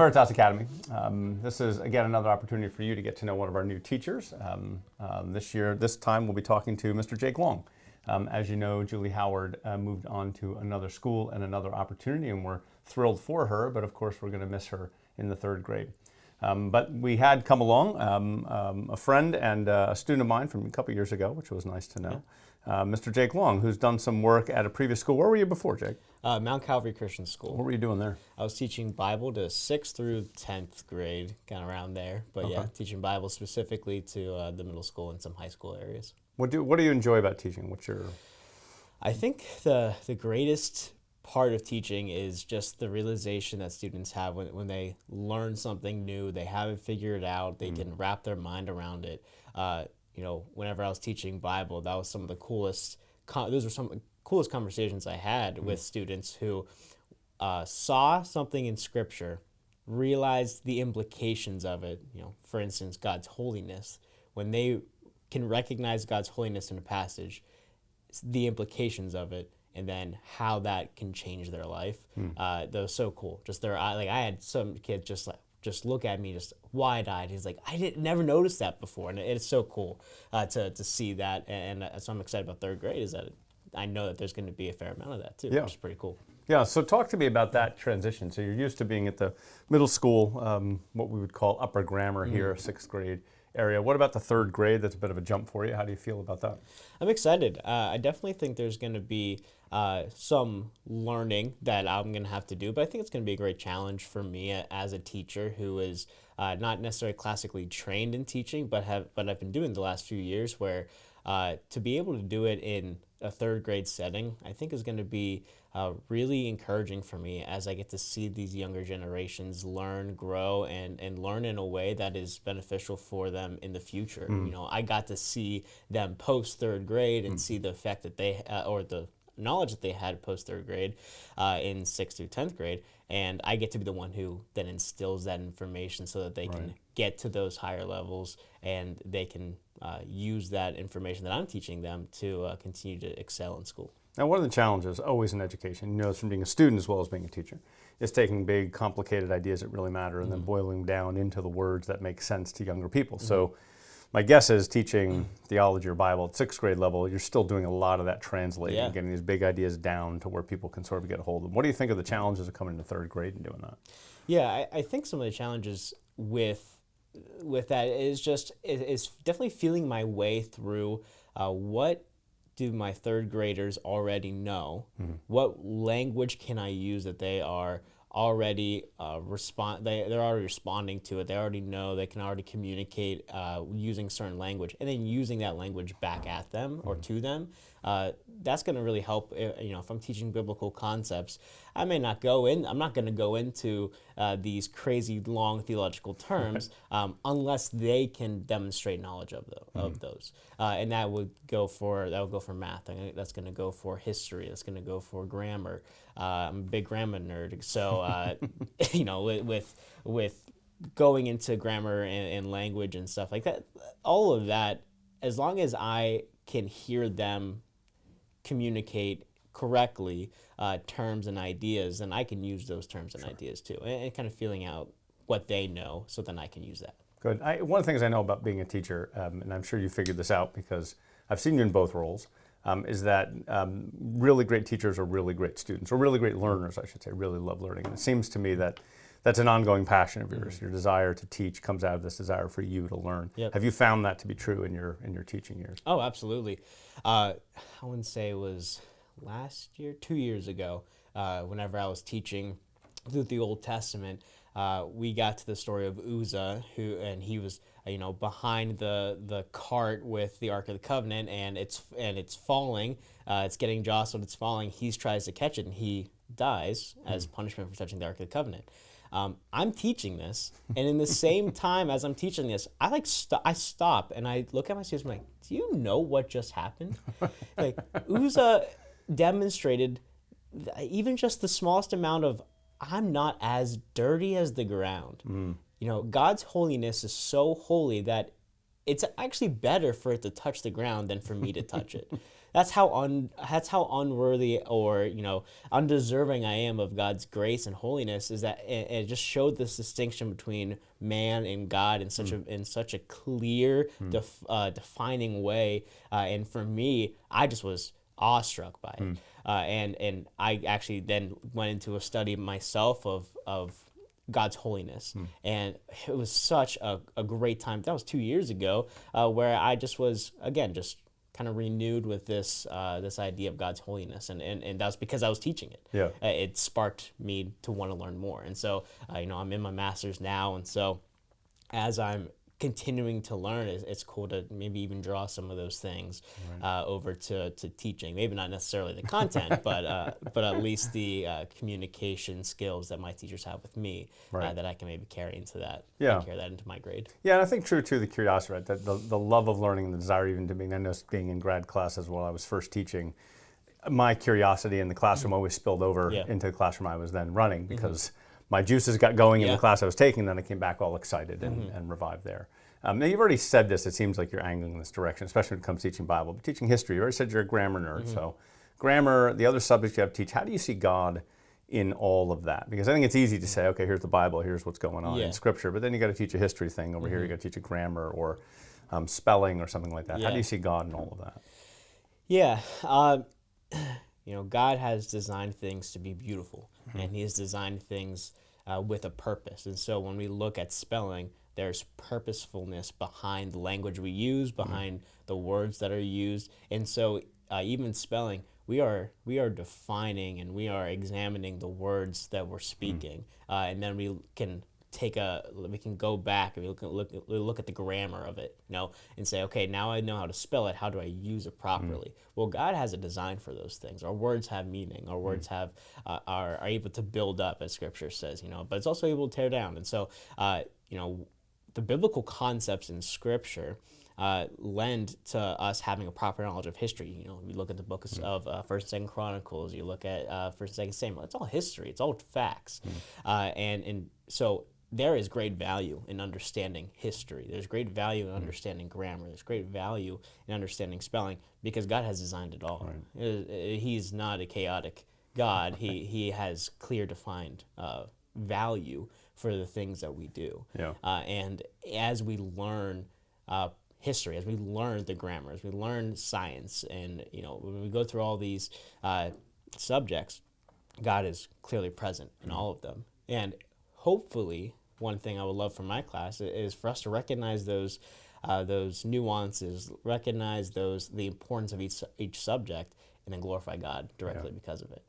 Veritas Academy. This is, again, another opportunity for you to get to know one of our new teachers. This time, we'll be talking to Mr. Jake Long. As you know, Julie Howard moved on to another school and another opportunity, and we're thrilled for her, but of course, we're going to miss her in the third grade. But we had come along a friend and a student of mine from a couple years ago, which was nice to know, Mr. Jake Long, who's done some work at a previous school. Where were you before, Jake? Mount Calvary Christian School. What were you doing there? I was teaching Bible to 6th through 10th grade, kind of around there. But Okay. yeah, teaching Bible specifically to the middle school and some high school areas. What do you enjoy about teaching? I think the greatest part of teaching is just the realization that students have when they learn something new, they haven't figured it out, they can wrap their mind around it. Whenever I was teaching Bible, that was some of the coolest. Those were some of the coolest conversations I had with students who saw something in Scripture, realized the implications of it. For instance, God's holiness. When they can recognize God's holiness in a passage, the implications of it, and then how that can change their life. That was so cool. I had some kids just look at me just wide-eyed. He's like, I never noticed that before, and it's so cool to see that. And so I'm excited about third grade. Is that I know that there's going to be a fair amount of that too, Yeah. which is pretty cool. Yeah, so talk to me about that transition. So you're used to being at the middle school, what we would call upper grammar here, 6th grade area. What about the third grade? That's a bit of a jump for you. How do you feel about that? I'm excited. I definitely think there's going to be some learning that I'm going to have to do, but I think it's going to be a great challenge for me as a teacher who is not necessarily classically trained in teaching, but I've been doing the last few years, where to be able to do it in a third grade setting, I think is going to be really encouraging for me as I get to see these younger generations learn, grow, and learn in a way that is beneficial for them in the future. I got to see them post third grade and see the effect that they, or the knowledge that they had post third grade in 6th through 10th grade, and I get to be the one who then instills that information so that they can get to those higher levels, and they can use that information that I'm teaching them to continue to excel in school. Now, one of the challenges always in education, this from being a student as well as being a teacher, is taking big, complicated ideas that really matter and then boiling them down into the words that make sense to younger people. So my guess is teaching theology or Bible at 6th grade level, you're still doing a lot of that translating, getting these big ideas down to where people can sort of get a hold of them. What do you think of the challenges of coming into third grade and doing that? Yeah, I think some of the challenges with that is definitely feeling my way through what do my third graders already know? What language can I use that they are already they're already responding to it. They already know, they can already communicate using certain language, and then using that language back at them or to them. That's going to really help. If I'm teaching biblical concepts, I'm not going to go into these crazy long theological terms unless they can demonstrate knowledge of those. And that would go for math. That's going to go for history. That's going to go for grammar. I'm a big grammar nerd, so with going into grammar and language and stuff like that, all of that, as long as I can hear them communicate correctly terms and ideas, then I can use those terms and ideas too, and kind of feeling out what they know, so then I can use that. Good. One of the things I know about being a teacher, and I'm sure you figured this out because I've seen you in both roles, is that really great teachers are really great students, or really great learners, I should say, really love learning. And it seems to me that that's an ongoing passion of yours. Your desire to teach comes out of this desire for you to learn. Yep. Have you found that to be true in your teaching years? Oh, absolutely. I wouldn't say it was last year, 2 years ago, whenever I was teaching through the Old Testament, we got to the story of Uzzah, he was behind the cart with the Ark of the Covenant, and it's falling, it's getting jostled, it's falling. He tries to catch it, and he dies as punishment for touching the Ark of the Covenant. I'm teaching this, and in the same time as I'm teaching this, I stop and I look at my students. I'm like, do you know what just happened? Like, Uzzah demonstrated even just the smallest amount of, I'm not as dirty as the ground. God's holiness is so holy that it's actually better for it to touch the ground than for me to touch it. that's how unworthy or undeserving I am of God's grace and holiness. Is that it just showed this distinction between man and God in such a clear, defining way. And for me, I just was awestruck by it. And I actually then went into a study myself of God's holiness. And it was such a great time. That was 2 years ago, where I just was, again, just kind of renewed with this idea of God's holiness. And that was because I was teaching it. Yeah. It sparked me to want to learn more. And so, I'm in my master's now. And so as I'm continuing to learn, it's cool to maybe even draw some of those things over to teaching. Maybe not necessarily the content, but at least the communication skills that my teachers have with me, that I can maybe carry into that. Carry that into my grade. Yeah, and I think true to the curiosity, right? That the love of learning and the desire even to being, I know being in grad classes while I was first teaching, my curiosity in the classroom always spilled over into the classroom I was then running, because my juices got going in the class I was taking, then I came back all excited and revived there. Now, you've already said this, it seems like you're angling in this direction, especially when it comes to teaching Bible. But teaching history, you already said you're a grammar nerd. So grammar, the other subjects you have to teach, how do you see God in all of that? Because I think it's easy to say, okay, here's the Bible, here's what's going on in Scripture, but then you got to teach a history thing over here, you got to teach a grammar or spelling or something like that. How do you see God in all of that? Yeah. God has designed things to be beautiful, and He has designed things with a purpose. And so when we look at spelling, there's purposefulness behind the language we use, behind the words that are used. And so even spelling, we are defining and we are examining the words that we're speaking. And then we can go back and we look at the grammar of it, and say, okay, now I know how to spell it. How do I use it properly? Well, God has a design for those things. Our words have meaning. Our words are able to build up, as Scripture says, but it's also able to tear down. And so, the biblical concepts in Scripture lend to us having a proper knowledge of history. We look at the books of First and 2nd Chronicles. You look at First and 2nd Samuel. It's all history. It's all facts. And so there is great value in understanding history. There's great value in understanding grammar. There's great value in understanding spelling, because God has designed it all. He's not a chaotic God. He has clear, defined value for the things that we do. And as we learn history, as we learn the grammar, as we learn science, and when we go through all these subjects, God is clearly present in all of them. And hopefully, one thing I would love for my class is for us to recognize those nuances, recognize the importance of each subject, and then glorify God directly because of it.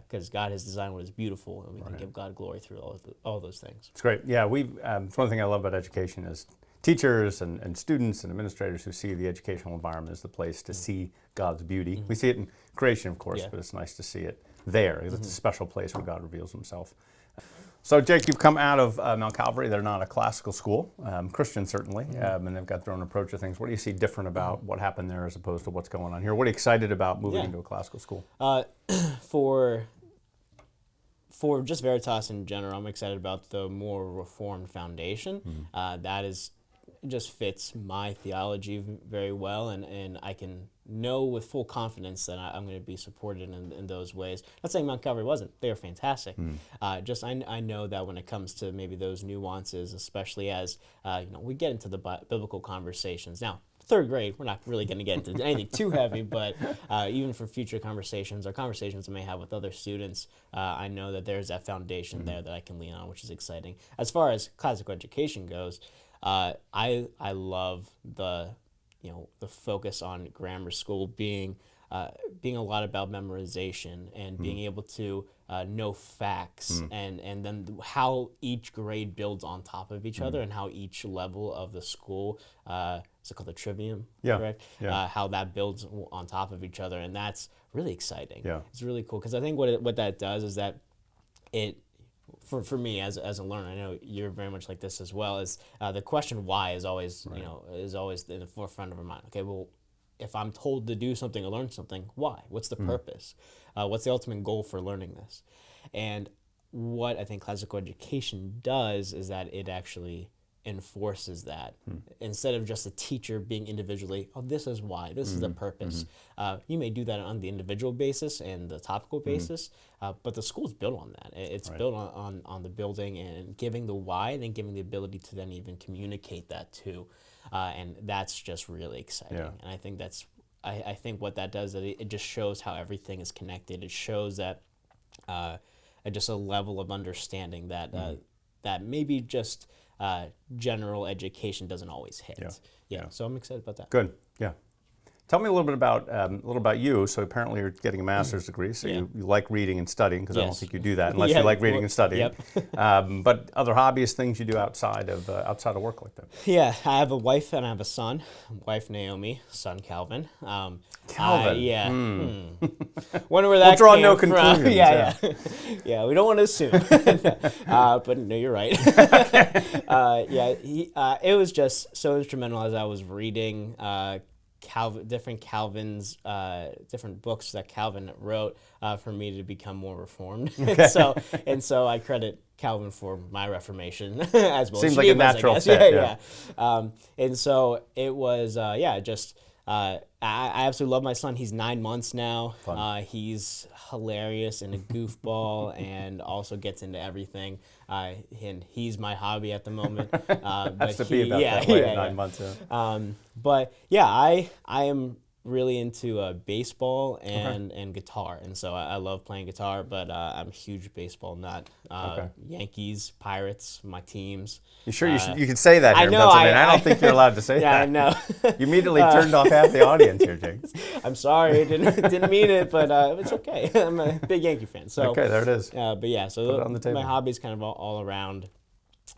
Because God has designed what is beautiful, and we can give God glory through all those things. It's great. Yeah, it's one thing I love about education is teachers and students and administrators who see the educational environment as the place to see God's beauty. We see it in creation, of course, but it's nice to see it there, because it's a special place where God reveals Himself. So, Jake, you've come out of Mount Calvary. They're not a classical school, Christian certainly, and they've got their own approach to things. What do you see different about what happened there as opposed to what's going on here? What are you excited about moving into a classical school? For just Veritas in general, I'm excited about the more Reformed foundation. That just fits my theology very well, and I can know with full confidence that I'm going to be supported in those ways. Not saying Mount Calvary wasn't; they were fantastic. I know that when it comes to maybe those nuances, especially as we get into the biblical conversations now. 3rd grade, we're not really going to get into anything too heavy, but even for future conversations or conversations I may have with other students, I know that there's that foundation there that I can lean on, which is exciting. As far as classical education goes, I love the focus on grammar school being a lot about memorization and being able to know facts and then how each grade builds on top of each other, and how each level of the school, is it called the trivium, correct? How that builds on top of each other, and that's really exciting. It's really cool, because I think what that does is that it, for me as a learner, I know you're very much like this as well, is the question why is always is always in the forefront of our mind. Okay, well, if I'm told to do something or learn something, why? What's the purpose? What's the ultimate goal for learning this? And what I think classical education does is that it actually enforces that. Instead of just a teacher being individually, oh, this is why, this is the purpose. You may do that on the individual basis and the topical basis, but the school's built on that. It's built on the building and giving the why, and then giving the ability to then even communicate that too. And that's just really exciting. Yeah. And I think that's, I think what that does, that it just shows how everything is connected. It shows that just a level of understanding that that maybe just general education doesn't always hit. Yeah. So I'm excited about that. Good. Yeah. Tell me a little bit about you. So apparently you're getting a master's degree, so you like reading and studying, because I don't think you do that unless you like reading and studying. But other hobbies, things you do outside of work like that? Yeah, I have a wife and I have a son. Wife Naomi, son Calvin. Calvin. Wonder where that we'll draw came no from. conclusions. Yeah, we don't want to assume. But no, you're right. It was just so instrumental as I was reading different books that Calvin wrote for me to become more reformed. So I credit Calvin for my reformation as well. Seems like a natural fit. And so it was I absolutely love my son. He's 9 months now. He's hilarious and a goofball and also gets into everything. And he's my hobby at the moment. Has to be about that way at 9 months. But yeah, I am really into baseball and guitar, and so I love playing guitar. But I'm a huge baseball nut. Yankees, Pirates, my teams. You sure you can say that here in Pennsylvania? I don't think you're allowed to say that. I know. You immediately turned off half the audience here, Jake. I'm sorry, didn't mean it, but it's okay. I'm a big Yankee fan. So okay, there it is. But yeah, so Put it on the table. My hobby's kind of all around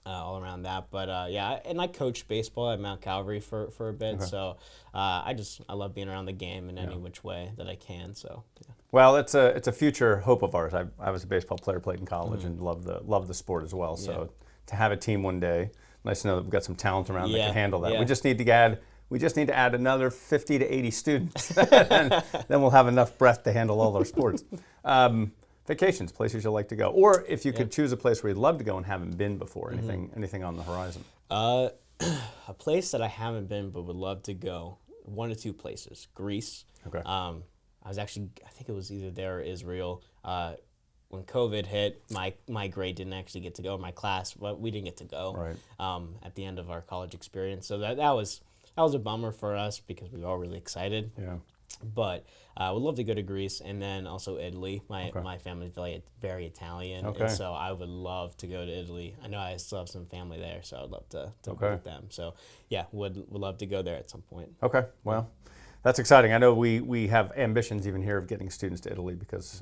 that. But and I coached baseball at Mount Calvary for a bit. So I love being around the game in any which way that I can. So yeah. Well, it's a future hope of ours. I was a baseball player, played in college, and loved the sport as well. So to have a team one day, nice to know that we've got some talent around that can handle that. We just need to add another 50 to 80 students, and then we'll have enough breadth to handle all our sports. Vacations, places you'd like to go, or if you could choose a place where you'd love to go and haven't been before. Anything on the horizon? A place that I haven't been but would love to go. 1 or 2 places. Greece. Okay. I think it was either there or Israel. When COVID hit, my grade didn't actually get to go. My class, we didn't get to go. Right. At the end of our college experience, so that was a bummer for us because we were all really excited. Yeah. But I would love to go to Greece and then also Italy. My family's very Italian, and so I would love to go to Italy. I know I still have some family there, so I'd love to visit them. So yeah, would love to go there at some point. Okay, well, that's exciting. I know we have ambitions even here of getting students to Italy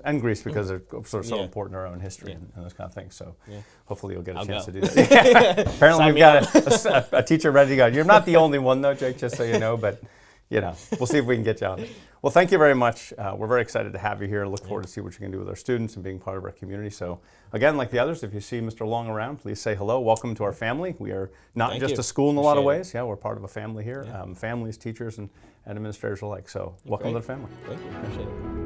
and Greece because they're sort of so important to our own history and those kind of things. So hopefully you'll get a chance to do that. Apparently we've got a teacher ready to go. You're not the only one though, Jake, just so you know, but we'll see if we can get you on it. Well, thank you very much. We're very excited to have you here. Look forward to see what you can do with our students and being part of our community. So again, like the others, if you see Mr. Long around, please say hello. Welcome to our family. We are not just a school in a lot of ways. Yeah, we're part of a family here. Families, teachers, and administrators alike. So welcome to the family. Thank you. Appreciate it.